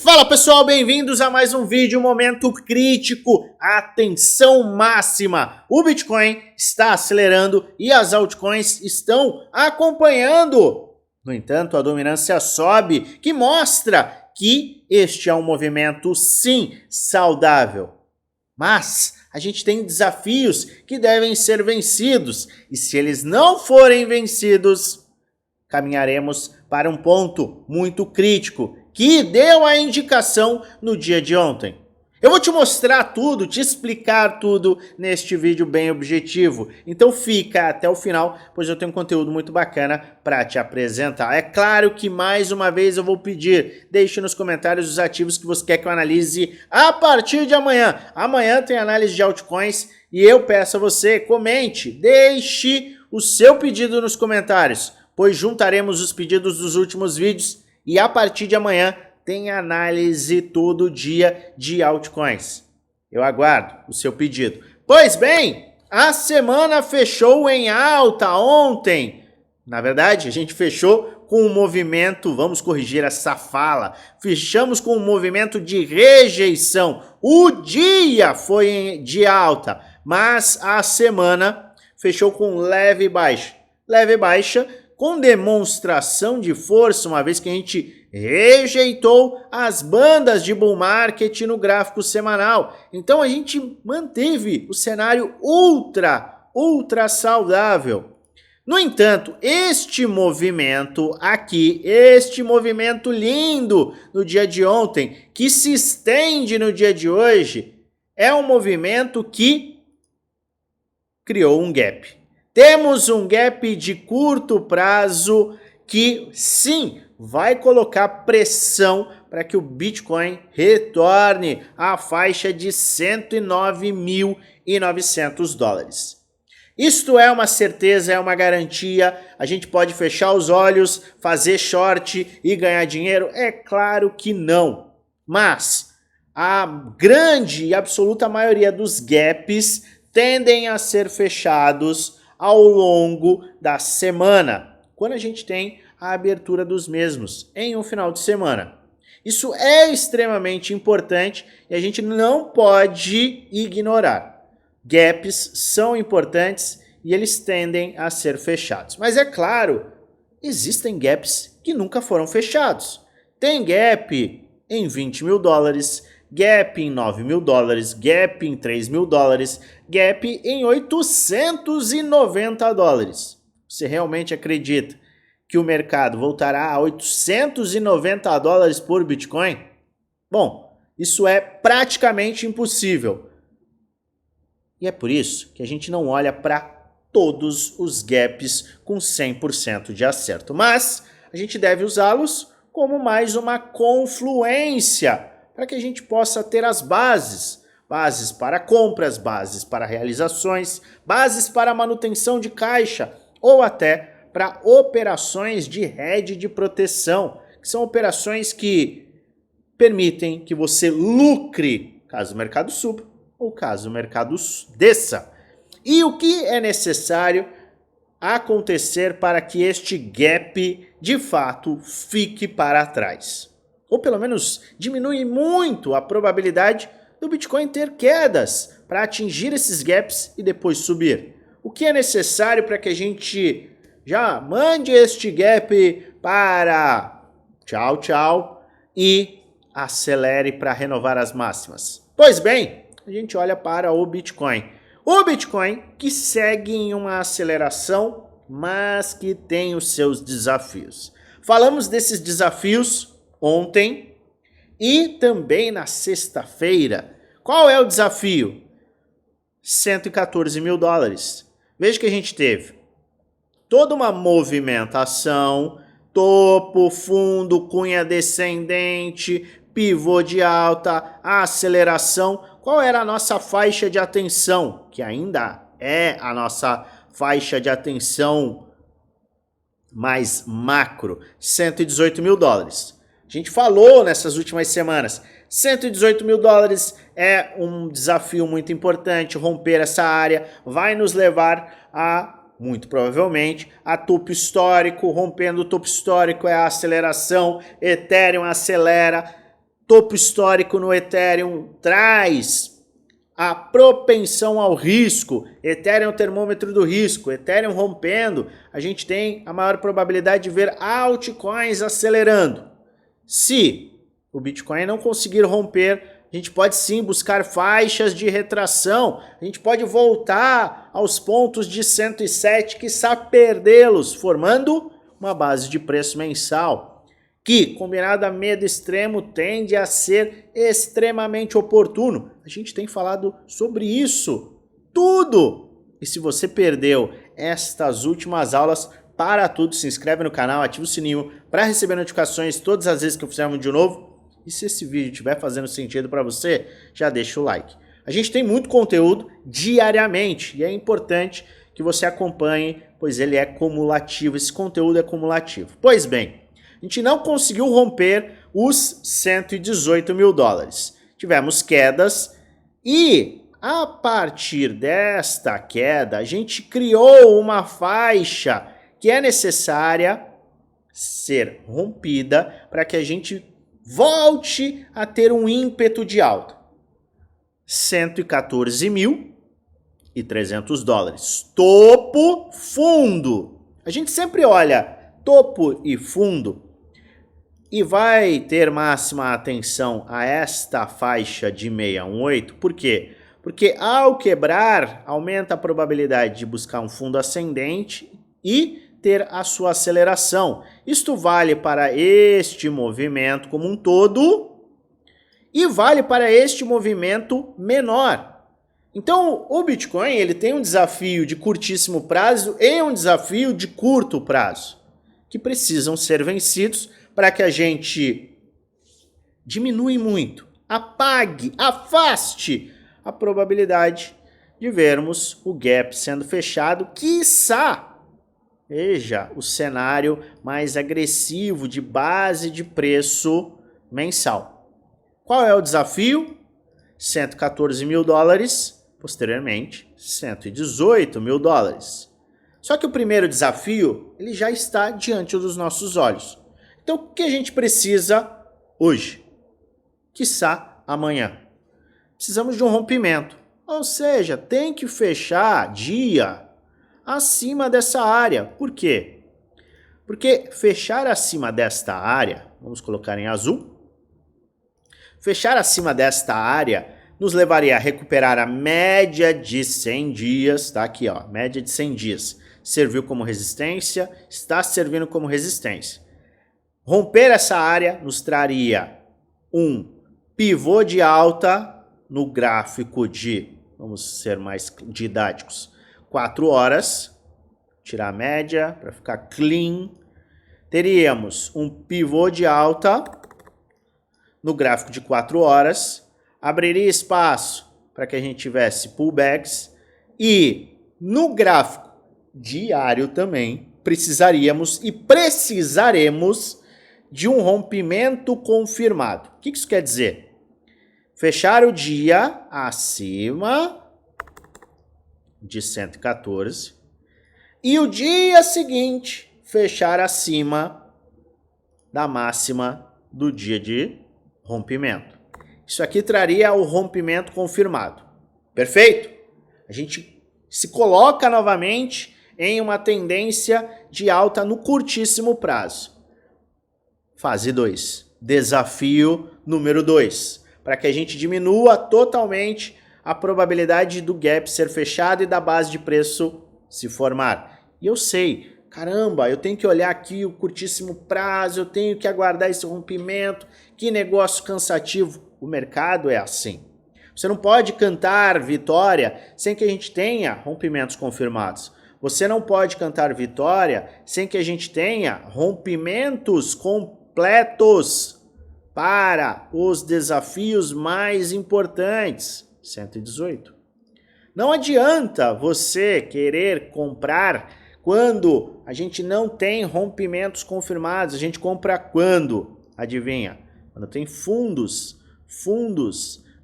Fala pessoal, bem-vindos a mais um vídeo, momento crítico, atenção máxima. O Bitcoin está acelerando e as altcoins estão acompanhando. No entanto, a dominância sobe, que mostra que este é um movimento sim saudável. Mas a gente tem desafios que devem ser vencidos e se eles não forem vencidos, caminharemos para um ponto muito crítico que deu a indicação no dia de ontem. Eu vou te mostrar tudo, te explicar tudo neste vídeo bem objetivo. Então fica até o final, pois eu tenho um conteúdo muito bacana para te apresentar. É claro que mais uma vez eu vou pedir, deixe nos comentários os ativos que você quer que eu analise a partir de amanhã. Amanhã tem análise de altcoins e eu peço a você, comente, deixe o seu pedido nos comentários, pois juntaremos os pedidos dos últimos vídeos e a partir de amanhã tem análise todo dia de altcoins. Eu aguardo o seu pedido. Pois bem, a semana fechou em alta ontem. Na verdade, a gente fechou com um movimento, vamos corrigir essa fala, fechamos com um movimento de rejeição. O dia foi de alta, mas a semana fechou com leve baixa. Leve baixa com demonstração de força, uma vez que a gente rejeitou as bandas de bull market no gráfico semanal. Então a gente manteve o cenário ultra saudável. No entanto, este movimento aqui, este movimento lindo no dia de ontem, que se estende no dia de hoje, é um movimento que criou um gap. Temos um gap de curto prazo que, sim, vai colocar pressão para que o Bitcoin retorne à faixa de 109.900 dólares. Isto é uma certeza, é uma garantia, a gente pode fechar os olhos, fazer short e ganhar dinheiro? É claro que não, mas a grande e absoluta maioria dos gaps tendem a ser fechados ao longo da semana, quando a gente tem a abertura dos mesmos em um final de semana. Isso é extremamente importante e a gente não pode ignorar. Gaps são importantes e eles tendem a ser fechados. Mas é claro, existem gaps que nunca foram fechados. Tem gap em 20 mil dólares, gap em 9 mil dólares, gap em 3 mil dólares, gap em 890 dólares. Você realmente acredita que o mercado voltará a 890 dólares por Bitcoin? Bom, isso é praticamente impossível. E é por isso que a gente não olha para todos os gaps com 100% de acerto. Mas a gente deve usá-los como mais uma confluência para que a gente possa ter as bases. Bases para compras, bases para realizações, bases para manutenção de caixa ou até para operações de hedge de proteção, que são operações que permitem que você lucre caso o mercado suba ou caso o mercado desça. E o que é necessário acontecer para que este gap de fato fique para trás? Ou pelo menos diminui muito a probabilidade do Bitcoin ter quedas para atingir esses gaps e depois subir. O que é necessário para que a gente já mande este gap para tchau e acelere para renovar as máximas? Pois bem, a gente olha para o Bitcoin. O Bitcoin que segue em uma aceleração, mas que tem os seus desafios. Falamos desses desafios ontem e também na sexta-feira. Qual é o desafio? 114 mil dólares. Veja que a gente teve toda uma movimentação, topo, fundo, cunha descendente, pivô de alta, aceleração. Qual era a nossa faixa de atenção? Que ainda é a nossa faixa de atenção mais macro, 118 mil dólares. A gente falou nessas últimas semanas, 118 mil dólares é um desafio muito importante, romper essa área vai nos levar a, muito provavelmente, a topo histórico, rompendo o topo histórico é a aceleração, Ethereum acelera, topo histórico no Ethereum traz a propensão ao risco. Ethereum é o termômetro do risco. Ethereum rompendo, a gente tem a maior probabilidade de ver altcoins acelerando. Se o Bitcoin não conseguir romper, a gente pode sim buscar faixas de retração, a gente pode voltar aos pontos de 107, quiçá perdê-los, formando uma base de preço mensal, que, combinada a medo extremo, tende a ser extremamente oportuno. A gente tem falado sobre isso, tudo! E se você perdeu estas últimas aulas, para tudo, se inscreve no canal, ativa o sininho para receber notificações todas as vezes que eu fizer um vídeo novo. E se esse vídeo estiver fazendo sentido para você, já deixa o like. A gente tem muito conteúdo diariamente e é importante que você acompanhe, pois ele é cumulativo, esse conteúdo é cumulativo. Pois bem, a gente não conseguiu romper os 118 mil dólares. Tivemos quedas e a partir desta queda a gente criou uma faixa que é necessária ser rompida para que a gente volte a ter um ímpeto de alta. 114.300 dólares. Topo, fundo. A gente sempre olha topo e fundo e vai ter máxima atenção a esta faixa de 618. Por quê? Porque ao quebrar, aumenta a probabilidade de buscar um fundo ascendente e ter a sua aceleração. Isto vale para este movimento como um todo e vale para este movimento menor. Então, o Bitcoin ele tem um desafio de curtíssimo prazo e um desafio de curto prazo, que precisam ser vencidos para que a gente diminua muito, apague, afaste a probabilidade de vermos o gap sendo fechado, quiçá veja o cenário mais agressivo de base de preço mensal. Qual é o desafio? 114 mil dólares, posteriormente 118 mil dólares. Só que o primeiro desafio ele já está diante dos nossos olhos. Então o que a gente precisa hoje? Quiçá amanhã. Precisamos de um rompimento, ou seja, tem que fechar dia acima dessa área. Por quê? Porque fechar acima desta área, vamos colocar em azul, fechar acima desta área nos levaria a recuperar a média de 100 dias, tá aqui ó, média de 100 dias, serviu como resistência, está servindo como resistência. Romper essa área nos traria um pivô de alta no gráfico de, vamos ser mais didáticos, 4 horas, tirar a média para ficar clean, teríamos um pivô de alta no gráfico de 4 horas, abriria espaço para que a gente tivesse pullbacks e no gráfico diário também precisaremos de um rompimento confirmado. O que isso quer dizer? Fechar o dia acima de 114 e o dia seguinte fechar acima da máxima do dia de rompimento. Isso aqui traria o rompimento confirmado. Perfeito? A gente se coloca novamente em uma tendência de alta no curtíssimo prazo. Fase 2. Desafio número 2. Para que a gente diminua totalmente a probabilidade do gap ser fechado e da base de preço se formar. E eu sei, caramba, eu tenho que olhar aqui o curtíssimo prazo, eu tenho que aguardar esse rompimento, que negócio cansativo. O mercado é assim. Você não pode cantar vitória sem que a gente tenha rompimentos confirmados. Você não pode cantar vitória sem que a gente tenha rompimentos completos para os desafios mais importantes. 118. Não adianta você querer comprar quando a gente não tem rompimentos confirmados. A gente compra quando? Adivinha? Quando tem fundos.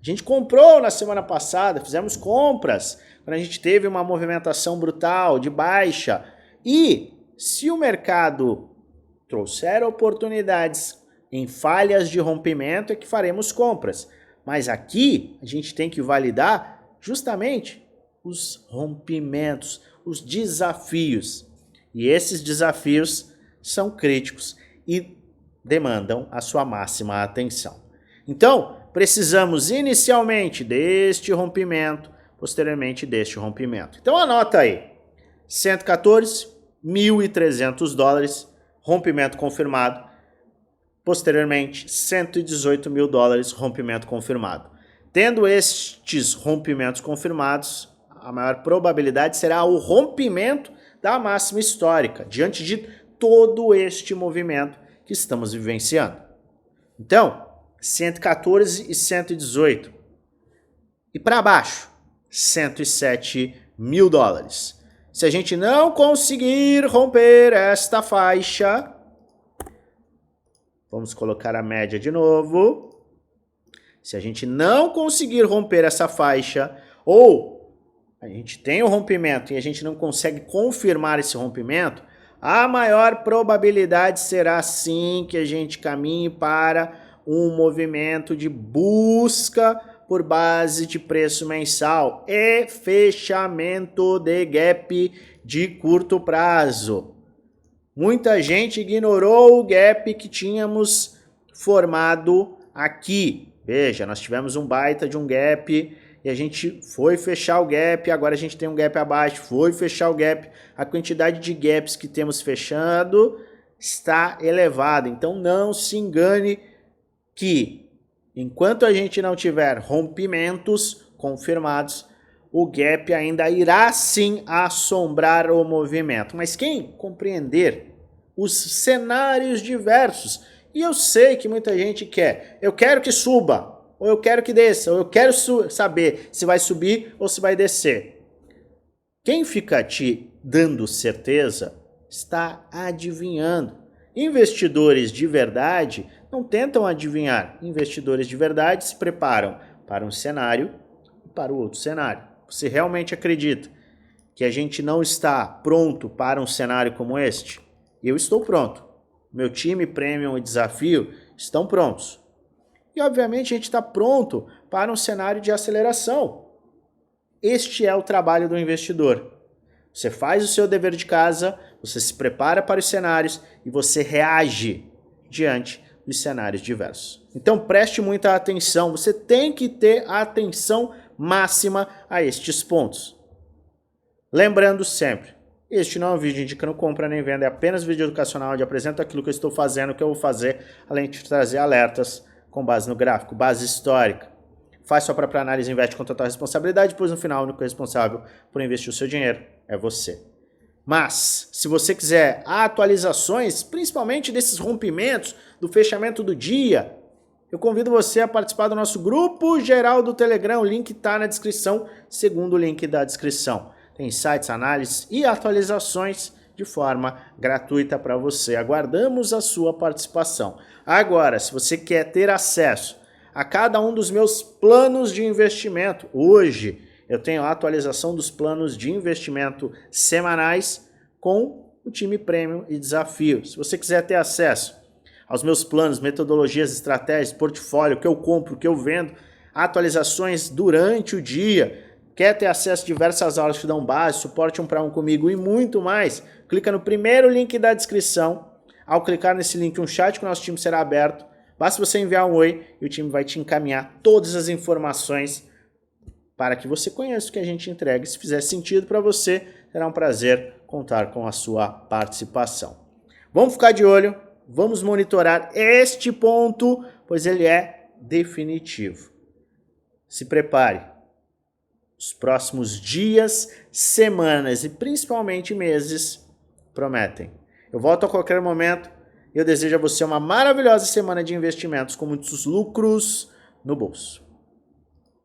A gente comprou na semana passada, fizemos compras, quando a gente teve uma movimentação brutal de baixa. E se o mercado trouxer oportunidades Em falhas de rompimento é que faremos compras. Mas aqui a gente tem que validar justamente os rompimentos, os desafios. E esses desafios são críticos e demandam a sua máxima atenção. Então, precisamos inicialmente deste rompimento, posteriormente deste rompimento. Então anota aí, 114, 1.300 dólares, rompimento confirmado. Posteriormente, 118 mil dólares, rompimento confirmado. Tendo estes rompimentos confirmados, a maior probabilidade será o rompimento da máxima histórica, diante de todo este movimento que estamos vivenciando. Então, 114 e 118. E para baixo, 107 mil dólares. Se a gente não conseguir romper esta faixa, vamos colocar a média de novo. Se a gente não conseguir romper essa faixa, ou a gente tem o rompimento e a gente não consegue confirmar esse rompimento, a maior probabilidade será sim que a gente caminhe para um movimento de busca por base de preço mensal e fechamento de gap de curto prazo. Muita gente ignorou o gap que tínhamos formado aqui. Veja, nós tivemos um baita de um gap e a gente foi fechar o gap, agora a gente tem um gap abaixo, foi fechar o gap. A quantidade de gaps que temos fechando está elevada. Então não se engane que enquanto a gente não tiver rompimentos confirmados, o gap ainda irá sim assombrar o movimento. Mas quem compreender os cenários diversos, e eu sei que muita gente quer, eu quero que suba, ou eu quero que desça, ou eu quero saber se vai subir ou se vai descer. Quem fica te dando certeza está adivinhando. Investidores de verdade não tentam adivinhar. Investidores de verdade se preparam para um cenário e para o outro cenário. Você realmente acredita que a gente não está pronto para um cenário como este? Eu estou pronto. Meu time Premium e Desafio estão prontos. E obviamente a gente está pronto para um cenário de aceleração. Este é o trabalho do investidor. Você faz o seu dever de casa, você se prepara para os cenários e você reage diante dos cenários diversos. Então preste muita atenção, você tem que ter atenção máxima a estes pontos. Lembrando sempre, este não é um vídeo indicando compra nem venda, é apenas vídeo educacional onde apresento aquilo que eu estou fazendo, o que eu vou fazer, além de trazer alertas com base no gráfico, base histórica. Faz sua própria análise e investe com total responsabilidade, pois no final o único responsável por investir o seu dinheiro é você. Mas, se você quiser atualizações, principalmente desses rompimentos, do fechamento do dia, eu convido você a participar do nosso grupo geral do Telegram, o link está na descrição, segundo o link da descrição. Tem insights, análises e atualizações de forma gratuita para você. Aguardamos a sua participação. Agora, se você quer ter acesso a cada um dos meus planos de investimento, hoje eu tenho a atualização dos planos de investimento semanais com o time Premium e Desafio. Se você quiser ter acesso aos meus planos, metodologias, estratégias, portfólio, o que eu compro, o que eu vendo, atualizações durante o dia, quer ter acesso a diversas aulas que dão base, suporte 1 para 1 comigo e muito mais, clica no primeiro link da descrição. Ao clicar nesse link, um chat com o nosso time será aberto. Basta você enviar um oi e o time vai te encaminhar todas as informações para que você conheça o que a gente entrega. Se fizer sentido para você, será um prazer contar com a sua participação. Vamos ficar de olho, vamos monitorar este ponto, pois ele é definitivo. Se prepare. Os próximos dias, semanas e principalmente meses prometem. Eu volto a qualquer momento e eu desejo a você uma maravilhosa semana de investimentos com muitos lucros no bolso.